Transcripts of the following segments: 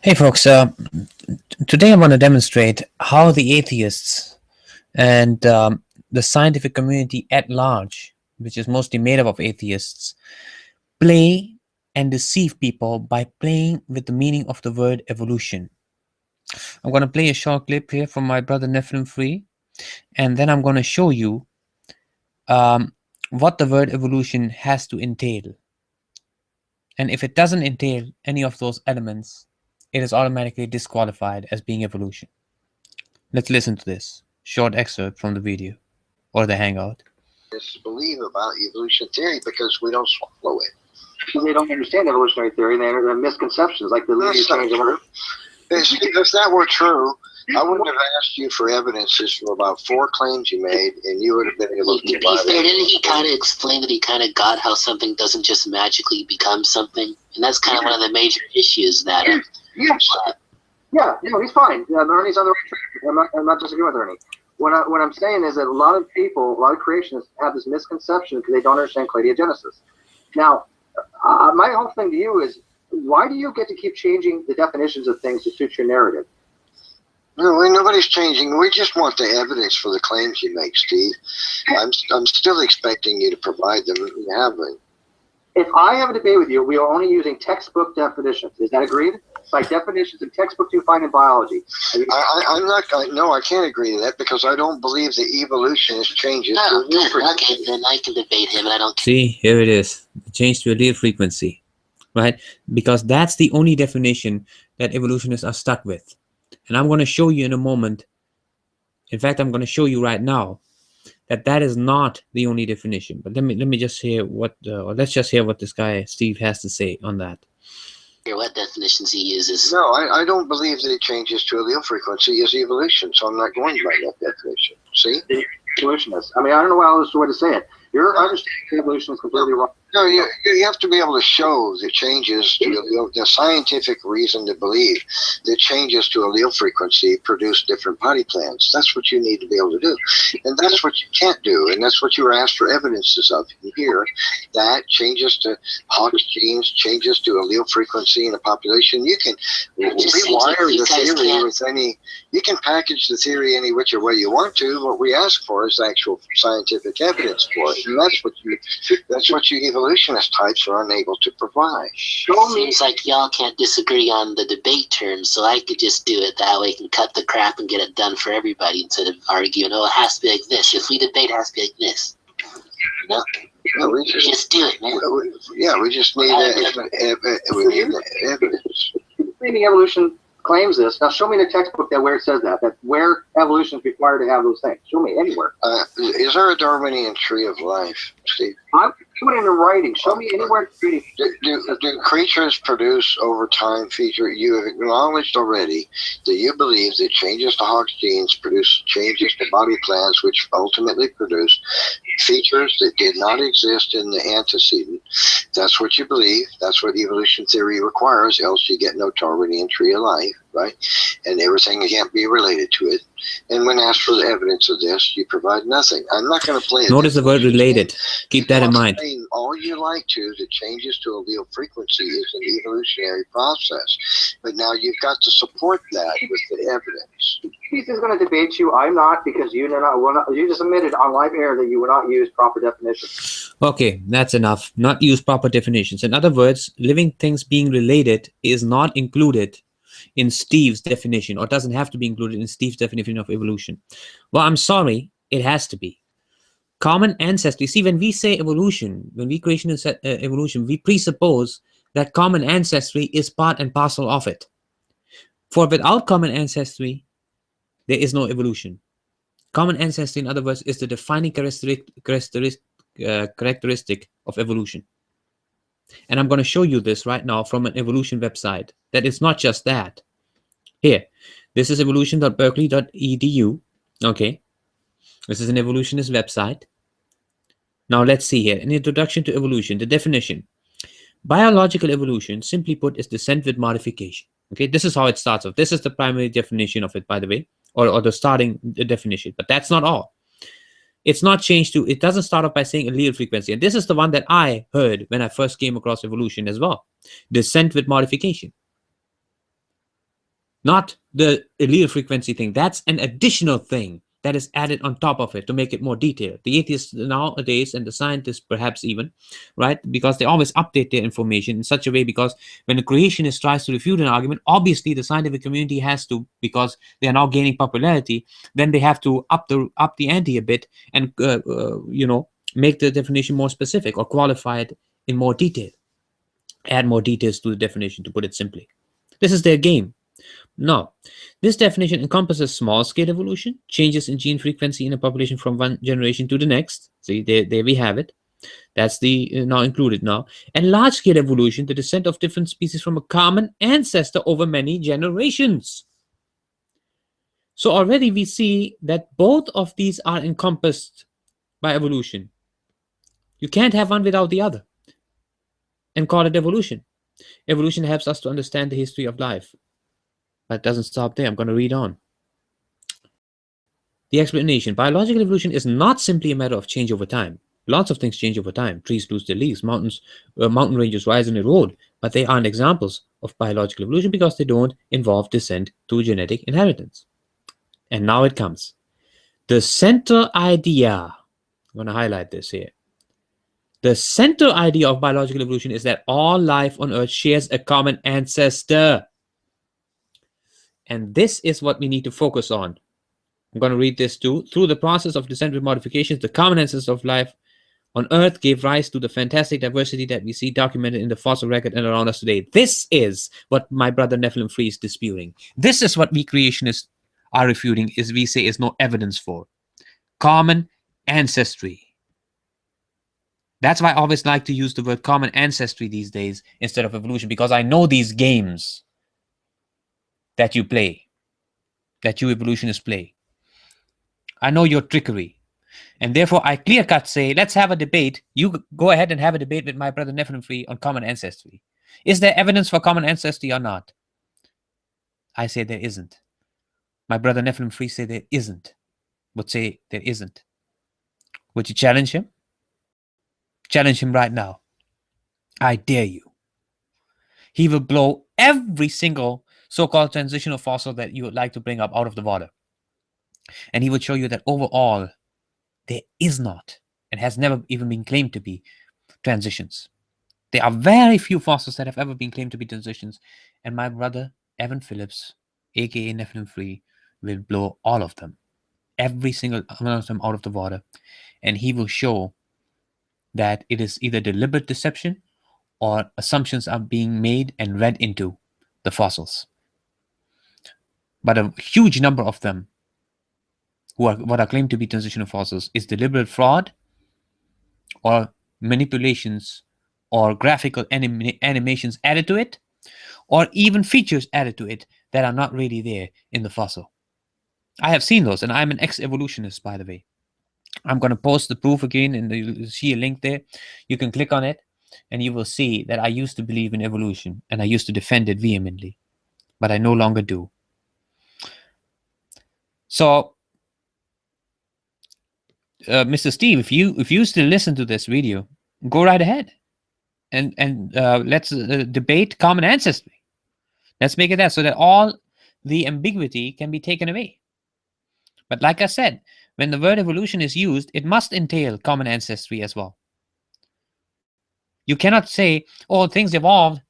Hey folks, today I want to demonstrate how the atheists and the scientific community at large, which is mostly made up of atheists, play and deceive people by playing with the meaning of the word evolution. I'm going to play a short clip here from my brother Nephilim Free, and then I'm going to show you um, what the word evolution has to entail. And if it doesn't entail any of those elements, it is automatically disqualified as being evolution. Let's listen to this short excerpt from the video or the hangout. Believe about evolution theory because we don't swallow it. They don't understand evolutionary theory. They have misconceptions, like the leading change of Earth. If that were true, I wouldn't have asked you for evidences for about 4 claims you made, and you would have been able to be fair, didn't he kind of explain that he kind of got how something doesn't just magically become something? And that's kind of one of the major issues that... Yes. Yeah, he's fine. Ernie's on the right track. I'm not disagreeing with Ernie. What I'm saying is that a lot of people, a lot of creationists have this misconception because they don't understand cladiogenesis. Now, my whole thing to you is, why do you get to keep changing the definitions of things to suit your narrative? No, nobody's changing. We just want the evidence for the claims you make, Steve. I'm still expecting you to provide them. You haven't. If I have a debate with you, we are only using textbook definitions. Is that agreed? By definitions and textbook you find in biology. I can't agree to that because I don't believe the evolutionist changes. Okay, then I can debate him, and I don't. See, here it is. Change to a real frequency, right? Because that's the only definition that evolutionists are stuck with. And I'm going to show you in a moment. In fact, I'm going to show you right now that is not the only definition. But let me just hear let's just hear what this guy Steve has to say on that. What definitions he uses. No, I don't believe that it changes to allele frequency is evolution, so I'm not going by that definition. See? Evolutionists. I mean, I don't know what else way to say it. Your understanding of evolution is completely wrong. No, you have to be able to show the changes to the scientific reason to believe that changes to allele frequency produce different body plans. That's what you need to be able to do. And that's what you can't do. And that's what you were asked for evidences of here. That changes to Hox genes, changes to allele frequency in a population. You can rewire the theory with any, you can package the theory any which way you want to. What we ask for is actual scientific evidence for it. And that's what you evolutionist types are unable to provide. Seems like y'all can't disagree on the debate terms, so I could just do it that way and cut the crap and get it done for everybody instead of arguing, oh, it has to be like this. If we debate, it has to be like this. No, we just do it, man. We just need evidence. Maybe evolution claims this. Now show me the textbook where it says that where evolution is required to have those things. Show me anywhere. Is there a Darwinian tree of life, Steve? I'm putting it in writing. Show me anywhere. Do creatures produce over time feature? You have acknowledged already that you believe that changes to Hox genes produce changes to body plans, which ultimately produce features that did not exist in the antecedent. That's what you believe. That's what evolution theory requires, else you get no Darwinian tree of life, right? And everything can't be related to it. And when asked for the evidence of this, you provide nothing. I'm not going to play it. Notice the word related. Keep that in mind. All you like to, the changes to allele frequency is an evolutionary process. But now you've got to support that with the evidence. Keith is going to debate you. I'm not, because you just admitted on live air that you will not use proper definitions. Okay, that's enough. Not use proper definitions. In other words, living things being related is not included in Steve's definition, or doesn't have to be included in Steve's definition of evolution. Well, I'm sorry, it has to be. Common ancestry. See, when we say evolution, when we creationist evolution, we presuppose that common ancestry is part and parcel of it. For without common ancestry, there is no evolution. Common ancestry, in other words, is the defining characteristic of evolution. And I'm going to show you this right now from an evolution website, that it's not just that. Here, this is evolution.berkeley.edu. Okay, this is an evolutionist website. Now let's see here. An introduction to evolution. The definition. Biological evolution, simply put, is descent with modification. Okay, this is how it starts off. This is the primary definition of it, by the way, or the starting definition. But that's not all. It's not changed to, it doesn't start off by saying allele frequency. And this is the one that I heard when I first came across evolution as well. Descent with modification. not the allele frequency thing. That's an additional thing that is added on top of it to make it more detailed. The atheists nowadays, and the scientists perhaps even, right, because they always update their information in such a way, because when a creationist tries to refute an argument, obviously the scientific community has to, because they are now gaining popularity, then they have to up the ante a bit and make the definition more specific or qualify it in more detail, add more details to the definition, to put it simply. This is their game. Now, this definition encompasses small-scale evolution, changes in gene frequency in a population from one generation to the next. See, there we have it. That's the now included now. And large-scale evolution, the descent of different species from a common ancestor over many generations. So already we see that both of these are encompassed by evolution. You can't have one without the other and call it evolution. Evolution helps us to understand the history of life. But it doesn't stop there. I'm going to read on. The explanation. Biological evolution is not simply a matter of change over time. Lots of things change over time. Trees lose their leaves, mountain ranges rise and erode, but they aren't examples of biological evolution because they don't involve descent through genetic inheritance. And now it comes. The center idea. I'm going to highlight this here. The center idea of biological evolution is that all life on Earth shares a common ancestor. And this is what we need to focus on. I'm going to read this too. Through the process of descent modifications, the common ancestors of life on Earth gave rise to the fantastic diversity that we see documented in the fossil record and around us today. This is what my brother Nephilim Free is disputing. This is what we creationists are refuting, is we say is no evidence for. Common ancestry. That's why I always like to use the word common ancestry these days instead of evolution, because I know these games that you play, that you evolutionists play. I know your trickery. And therefore, I clear-cut say, let's have a debate. You go ahead and have a debate with my brother Nephilim Free on common ancestry. Is there evidence for common ancestry or not? I say there isn't. My brother Nephilim Free say there isn't. Would say there isn't. Would you challenge him? Challenge him right now. I dare you. He will blow every single so-called transitional fossil that you would like to bring up out of the water. And he would show you that overall, there is not, and has never even been claimed to be, transitions. There are very few fossils that have ever been claimed to be transitions. And my brother, Evan Phillips, aka Nephilim Free, will blow all of them. Every single one of them out of the water. And he will show that it is either deliberate deception or assumptions are being made and read into the fossils. But a huge number of them, what are claimed to be transitional fossils, is deliberate fraud or manipulations or graphical animations added to it, or even features added to it that are not really there in the fossil. I have seen those, and I'm an ex-evolutionist, by the way. I'm going to post the proof again, and you'll see a link there. You can click on it, and you will see that I used to believe in evolution, and I used to defend it vehemently, but I no longer do. So, Mr. Steve, if you still listen to this video, go right ahead, and let's debate common ancestry. Let's make it that, so that all the ambiguity can be taken away. But like I said, when the word evolution is used, it must entail common ancestry as well. You cannot say, oh, things evolved,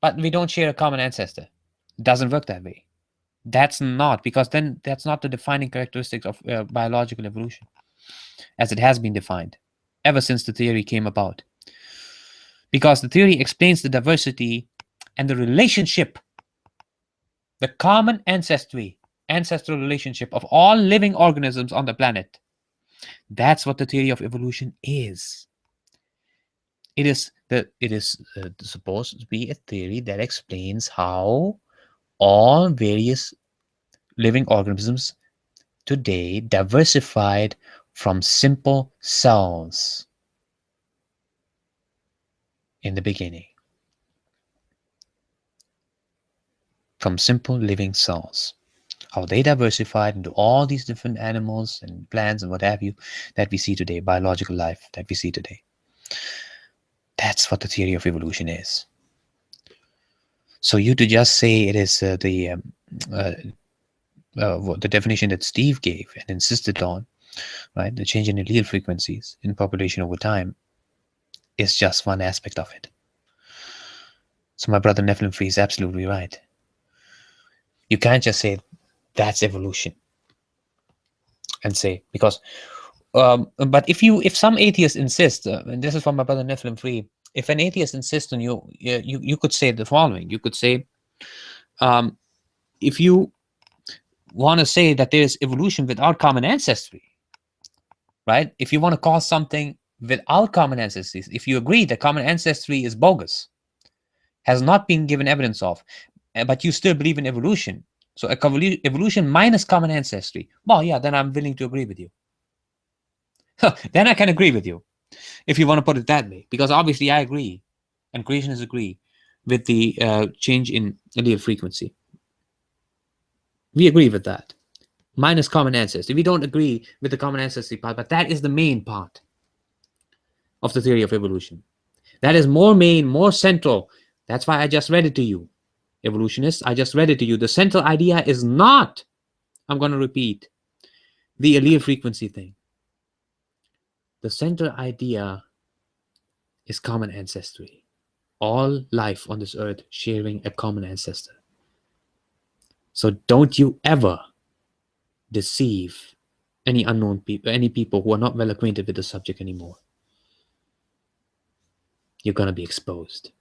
but we don't share a common ancestor. It doesn't work that way. That's not, because then that's not the defining characteristics of biological evolution, as it has been defined ever since the theory came about. Because the theory explains the diversity and the relationship, the common ancestral relationship of all living organisms on the planet. That's what the theory of evolution is. It is supposed to be a theory that explains how all various living organisms today diversified from simple cells in the beginning. From simple living cells. How they diversified into all these different animals and plants and what have you that we see today, biological life that we see today. That's what the theory of evolution is. So you to just say it is the definition that Steve gave and insisted on, right? The change in allele frequencies in population over time is just one aspect of it. So my brother Nephilim Free is absolutely right. You can't just say that's evolution and say, because but if some atheists insist, and this is from my brother Nephilim Free, if an atheist insists on you could say the following. You could say, if you want to say that there's evolution without common ancestry, right? If you want to call something without common ancestry, if you agree that common ancestry is bogus, has not been given evidence of, but you still believe in evolution, so evolution minus common ancestry, well, yeah, then I'm willing to agree with you. Then I can agree with you, if you want to put it that way, because obviously I agree, and creationists agree with the change in allele frequency. We agree with that, minus common ancestry. We don't agree with the common ancestry part, but that is the main part of the theory of evolution. That is more main, more central. That's why I just read it to you. Evolutionists, I just read it to you. The central idea is not, I'm going to repeat, the allele frequency thing. The central idea is common ancestry. All life on this earth sharing a common ancestor. So don't you ever deceive any unknown people, any people who are not well acquainted with the subject anymore. You're going to be exposed.